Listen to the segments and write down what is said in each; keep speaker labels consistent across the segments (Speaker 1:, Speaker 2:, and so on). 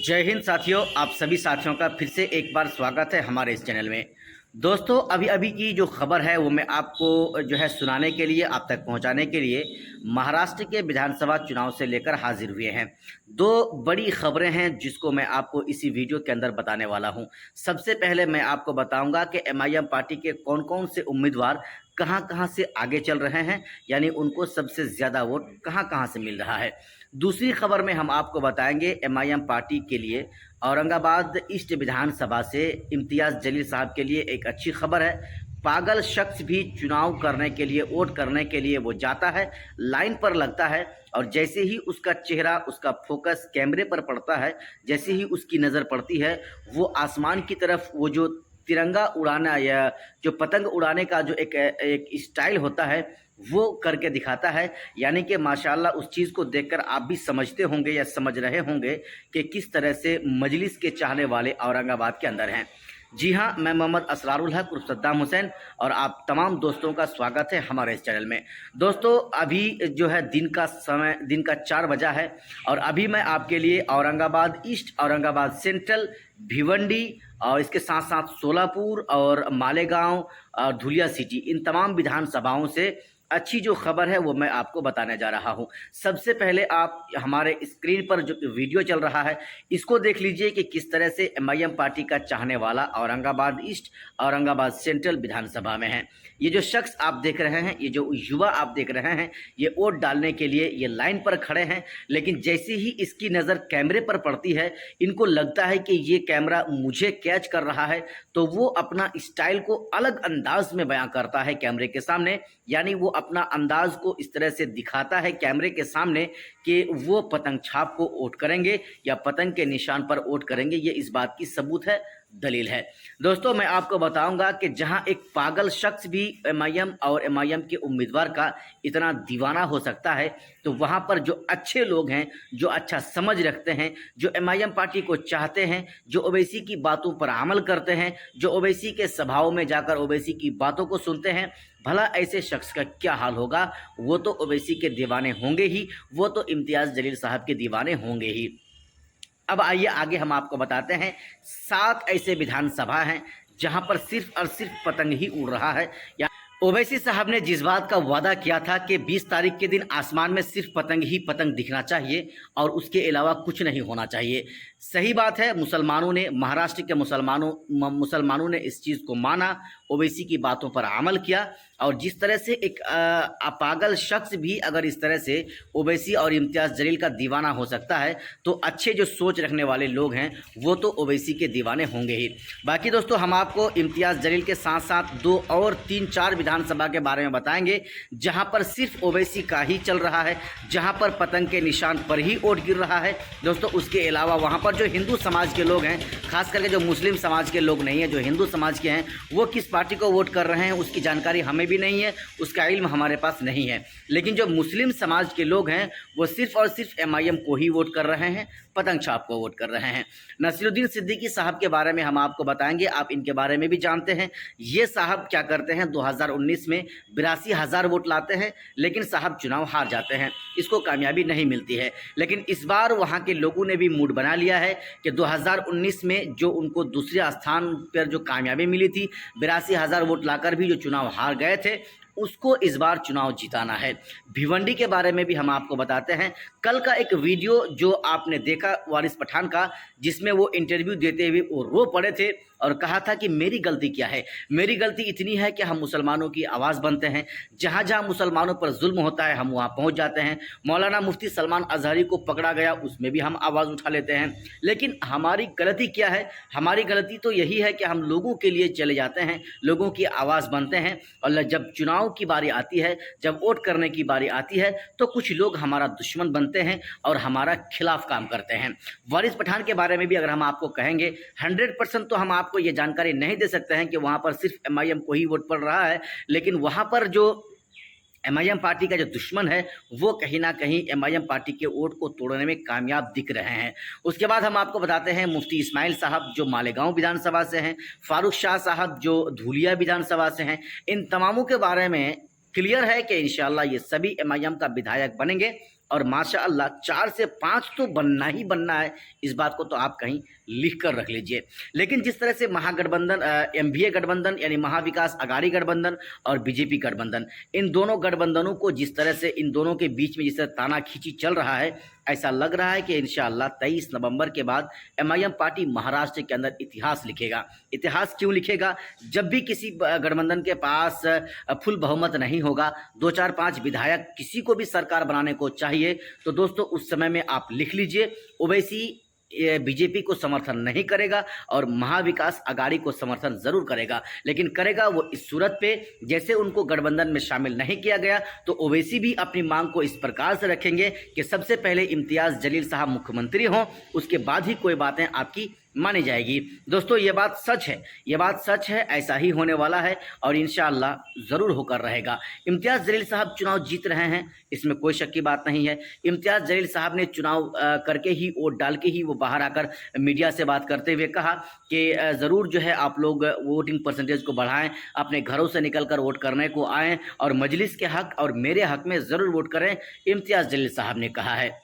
Speaker 1: जय हिंद साथियों, आप सभी साथियों का फिर से एक बार स्वागत है हमारे इस चैनल में। दोस्तों, अभी अभी की जो खबर है वो मैं आपको सुनाने के लिए, आप तक पहुंचाने के लिए महाराष्ट्र के विधानसभा चुनाव से लेकर हाजिर हुए हैं। दो बड़ी खबरें हैं जिसको मैं आपको इसी वीडियो के अंदर बताने वाला हूं। सबसे पहले मैं आपको बताऊंगा कि एमआईएम पार्टी के कौन कौन से उम्मीदवार कहां कहां से आगे चल रहे हैं, यानी उनको सबसे ज़्यादा वोट कहां कहां से मिल रहा है। दूसरी खबर में हम आपको बताएंगे एमआईएम पार्टी के लिए औरंगाबाद ईस्ट विधानसभा से इम्तियाज़ जलील साहब के लिए एक अच्छी खबर है। पागल शख्स भी चुनाव करने के लिए, वोट करने के लिए वो जाता है, लाइन पर लगता है, और जैसे ही उसका चेहरा, उसका फोकस कैमरे पर पड़ता है, जैसे ही उसकी नज़र पड़ती है, वो आसमान की तरफ वो जो तिरंगा उड़ाना या जो पतंग उड़ाने का जो एक स्टाइल होता है वो करके दिखाता है। यानी कि माशाल्लाह उस चीज़ को देखकर आप भी समझते होंगे या समझ रहे होंगे कि किस तरह से मजलिस के चाहने वाले औरंगाबाद के अंदर हैं। जी हाँ, मैं मोहम्मद असरारुल हक उर्फ सद्दाम हुसैन और आप तमाम दोस्तों का स्वागत है हमारे इस चैनल में। दोस्तों, अभी दिन का समय, दिन का 4 बजा है और अभी मैं आपके लिए औरंगाबाद ईस्ट, औरंगाबाद सेंट्रल, भिवंडी और इसके साथ साथ सोलापुर और मालेगांव और धुलिया सिटी, इन तमाम विधानसभाओं से अच्छी जो खबर है वो मैं आपको बताने जा रहा हूं। सबसे पहले आप हमारे स्क्रीन पर जो वीडियो चल रहा है इसको देख लीजिए कि किस तरह से एमआईएम पार्टी का चाहने वाला औरंगाबाद ईस्ट, औरंगाबाद सेंट्रल विधानसभा में है। ये जो शख्स आप देख रहे हैं, ये जो युवा आप देख रहे हैं, ये वोट डालने के लिए ये लाइन पर खड़े हैं, लेकिन जैसे ही इसकी नज़र कैमरे पर पड़ती है, इनको लगता है कि ये कैमरा मुझे कैच कर रहा है, तो वो अपना स्टाइल को अलग अंदाज में बयां करता है कैमरे के सामने। यानी वो अपना अंदाज को इस तरह से दिखाता है कैमरे के सामने कि वो पतंग छाप को वोट करेंगे या पतंग के निशान पर वोट करेंगे। ये इस बात की सबूत है, दलील है। दोस्तों, मैं आपको बताऊंगा कि जहां एक पागल शख्स भी एमआईएम और एमआईएम के उम्मीदवार का इतना दीवाना हो सकता है, तो वहां पर जो अच्छे लोग हैं, जो अच्छा समझ रखते हैं, जो एमआईएम पार्टी को चाहते हैं, जो ओवैसी की बातों पर अमल करते हैं, जो ओवैसी के सभाओं में जाकर ओवैसी की बातों को सुनते हैं, भला ऐसे शख्स का क्या हाल होगा। वो तो ओवैसी के दीवाने होंगे ही, वो तो इम्तियाज़ जलील साहब के दीवाने होंगे ही। अब आइए आगे हम आपको बताते हैं 7 ऐसे विधानसभा हैं जहां पर सिर्फ और सिर्फ पतंग ही उड़ रहा है। या ओवैसी साहब ने जिस बात का वादा किया था कि 20 तारीख के दिन आसमान में सिर्फ पतंग ही पतंग दिखना चाहिए और उसके अलावा कुछ नहीं होना चाहिए। सही बात है, मुसलमानों ने, महाराष्ट्र के मुसलमानों ने इस चीज़ को माना, ओवैसी की बातों पर अमल किया। और जिस तरह से एक पागल शख्स भी अगर इस तरह से ओवैसी और इम्तियाज़ जलील का दीवाना हो सकता है, तो अच्छे जो सोच रखने वाले लोग हैं वो तो ओवैसी के दीवाने होंगे ही। बाकी दोस्तों, हम आपको इम्तियाज़ जलील के साथ साथ 2 और 3-4 विधानसभा के बारे में बताएंगे जहां पर सिर्फ ओवैसी का ही चल रहा है, जहां पर पतंग के निशान पर ही वोट गिर रहा है। दोस्तों, उसके अलावा वहां पर जो हिंदू समाज के लोग हैं, खास करके जो मुस्लिम समाज के लोग नहीं हैं, जो हिंदू समाज के हैं, वो किस पार्टी को वोट कर रहे हैं उसकी जानकारी हमें भी नहीं है, उसका इल्म हमारे पास नहीं है। लेकिन जो मुस्लिम समाज के लोग हैं वो सिर्फ और सिर्फ एमआईएम को ही वोट कर रहे हैं, पतंग छाप को वोट कर रहे हैं। नसीरुद्दीन सिद्दीकी साहब के बारे में हम आपको बताएंगे, आप इनके बारे में भी जानते हैं। ये साहब क्या करते हैं, 2019 में 82,000 वोट लाते हैं, लेकिन साहब चुनाव हार जाते हैं, इसको कामयाबी नहीं मिलती है। लेकिन इस बार वहाँ के लोगों ने भी मूड बना लिया है कि 2019 में जो उनको दूसरे स्थान पर जो कामयाबी मिली थी, 82,000 वोट लाकर भी जो चुनाव हार गए थे, उसको इस बार चुनाव जिताना है। भिवंडी के बारे में भी हम आपको बताते हैं। कल का एक वीडियो जो आपने देखा वारिस पठान का, जिसमें वो इंटरव्यू देते हुए वो रो पड़े थे और कहा था कि मेरी गलती क्या है, मेरी गलती इतनी है कि हम मुसलमानों की आवाज़ बनते हैं, जहाँ जहाँ मुसलमानों पर जुल्म होता है हम वहाँ पहुँच जाते हैं। मौलाना मुफ्ती सलमान अजहरी को पकड़ा गया, उसमें भी हम आवाज़ उठा लेते हैं। लेकिन हमारी गलती क्या है, हमारी गलती तो यही है कि हम लोगों के लिए चले जाते हैं, लोगों की आवाज़ बनते हैं, और जब चुनाव की बारी आती है, जब वोट करने की बारी आती है, तो कुछ लोग हमारा दुश्मन बनते हैं और हमारा खिलाफ काम करते हैं। वारिस पठान के बारे में भी अगर हम आपको कहेंगे, 100% तो हम आपको ये जानकारी नहीं दे सकते हैं कि वहाँ पर सिर्फ एमआईएम को ही वोट पड़ रहा है, लेकिन वहाँ पर जो एमआईएम पार्टी का जो दुश्मन है वो कहीं ना कहीं एमआईएम पार्टी के वोट को तोड़ने में कामयाब दिख रहे हैं। उसके बाद हम आपको बताते हैं मुफ्ती इस्माइल साहब जो मालेगांव विधानसभा से हैं, फारूक शाह साहब जो धुलिया विधानसभा से हैं। इन तमामों के बारे में क्लियर है कि इंशाल्लाह ये सभी एमआईएम का विधायक बनेंगे और माशाअल्लाह 4 से 5 तो बनना ही बनना है, इस बात को तो आप कहीं लिख कर रख लीजिए। लेकिन जिस तरह से महागठबंधन एमवीए गठबंधन यानी महाविकास अघाड़ी गठबंधन और बीजेपी गठबंधन, इन दोनों गठबंधनों को जिस तरह से इन दोनों के बीच में जिस तरह ताना खींची चल रहा है, ऐसा लग रहा है कि इंशाअल्लाह 23 नवंबर के बाद एमआईएम पार्टी महाराष्ट्र के अंदर इतिहास लिखेगा। इतिहास क्यों लिखेगा? जब भी किसी गठबंधन के पास फुल बहुमत नहीं होगा, 2 4 5 विधायक किसी को भी सरकार बनाने को चाहिए, तो दोस्तों उस समय में आप लिख लीजिए ओवैसी बीजेपी को समर्थन नहीं करेगा और महाविकास अघाड़ी को समर्थन जरूर करेगा, लेकिन करेगा वो इस सूरत पे जैसे उनको गठबंधन में शामिल नहीं किया गया तो ओवैसी भी अपनी मांग को इस प्रकार से रखेंगे कि सबसे पहले इम्तियाज जलील साहब मुख्यमंत्री हों, उसके बाद ही कोई बातें आपकी मानी जाएगी। दोस्तों ये बात सच है, ये बात सच है, ऐसा ही होने वाला है और इंशाअल्लाह ज़रूर होकर रहेगा। इम्तियाज़ जलील साहब चुनाव जीत रहे हैं, इसमें कोई शक की बात नहीं है। इम्तियाज़ जलील साहब ने चुनाव करके ही, वोट डाल के ही वो बाहर आकर मीडिया से बात करते हुए कहा कि ज़रूर जो है आप लोग वोटिंग परसेंटेज को बढ़ाएं, अपने घरों से निकल कर वोट करने को आएँ और मजलिस के हक़ और मेरे हक़ में ज़रूर वोट करें, इम्तियाज़ जलील साहब ने कहा है।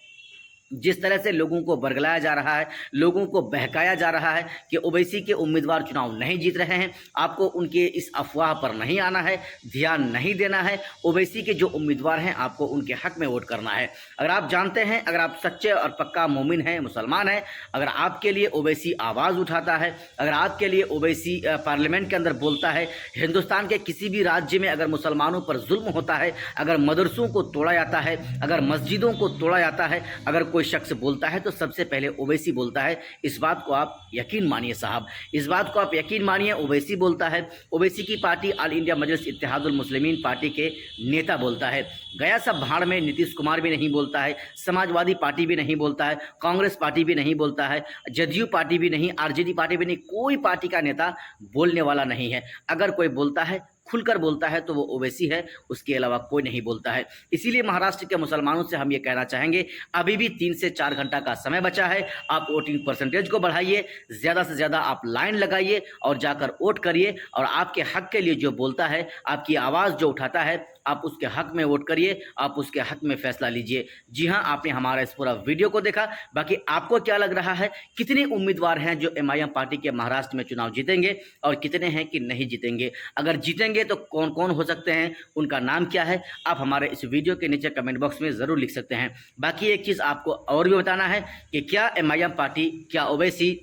Speaker 1: जिस तरह से लोगों को बरगलाया जा रहा है, लोगों को बहकाया जा रहा है कि ओवैसी के उम्मीदवार चुनाव नहीं जीत रहे हैं, आपको उनके इस अफवाह पर नहीं आना है, ध्यान नहीं देना है। ओवैसी के जो उम्मीदवार हैं आपको उनके हक में वोट करना है। अगर आप जानते हैं, अगर आप सच्चे और पक्का मोमिन हैं, मुसलमान हैं, अगर आपके लिए ओवैसी आवाज़ उठाता है, अगर आपके लिए ओवैसी पार्लियामेंट के अंदर बोलता है, हिंदुस्तान के किसी भी राज्य में अगर मुसलमानों पर जुल्म होता है, अगर मदरसों को तोड़ा जाता है, अगर मस्जिदों को तोड़ा जाता है, अगर कोई शख्स बोलता है तो सबसे पहले ओवैसी बोलता है। इस बात को आप यकीन मानिए साहब, इस बात को आप यकीन मानिए, ओवैसी बोलता है। ओवैसी की पार्टी ऑल इंडिया मजलिस इत्तेहादुल मुस्लिमीन पार्टी के नेता बोलता है। गया सब भाड़ में नीतीश कुमार भी नहीं बोलता है, समाजवादी पार्टी भी नहीं बोलता है, कांग्रेस पार्टी भी नहीं बोलता है, जदयू पार्टी भी नहीं, आरजेडी पार्टी भी नहीं, कोई पार्टी का नेता बोलने वाला नहीं है। अगर कोई बोलता है, खुलकर बोलता है तो वो ओवैसी है, उसके अलावा कोई नहीं बोलता है। इसीलिए महाराष्ट्र के मुसलमानों से हम ये कहना चाहेंगे, अभी भी 3 से 4 घंटा का समय बचा है, आप वोटिंग परसेंटेज को बढ़ाइए, ज़्यादा से ज़्यादा आप लाइन लगाइए और जाकर वोट करिए और आपके हक के लिए जो बोलता है, आपकी आवाज़ जो उठाता है, आप उसके हक में वोट करिए, आप उसके हक में फैसला लीजिए। जी हाँ, आपने हमारा इस पूरा वीडियो को देखा। बाकी आपको क्या लग रहा है, कितने उम्मीदवार हैं जो एमआईएम पार्टी के महाराष्ट्र में चुनाव जीतेंगे और कितने हैं कि नहीं जीतेंगे? अगर जीतेंगे तो कौन कौन हो सकते हैं, उनका नाम क्या है, आप हमारे इस वीडियो के नीचे कमेंट बॉक्स में ज़रूर लिख सकते हैं। बाकी एक चीज़ आपको और भी बताना है कि क्या एमआईएम पार्टी, क्या ओवैसी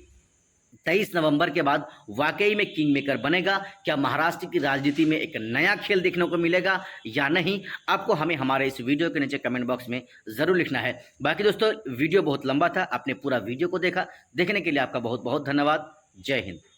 Speaker 1: 23 नवंबर के बाद वाकई में किंग मेकर बनेगा? क्या महाराष्ट्र की राजनीति में एक नया खेल देखने को मिलेगा या नहीं? आपको हमें हमारे इस वीडियो के नीचे कमेंट बॉक्स में ज़रूर लिखना है। बाकी दोस्तों वीडियो बहुत लंबा था, आपने पूरा वीडियो को देखा, देखने के लिए आपका बहुत बहुत धन्यवाद। जय हिंद।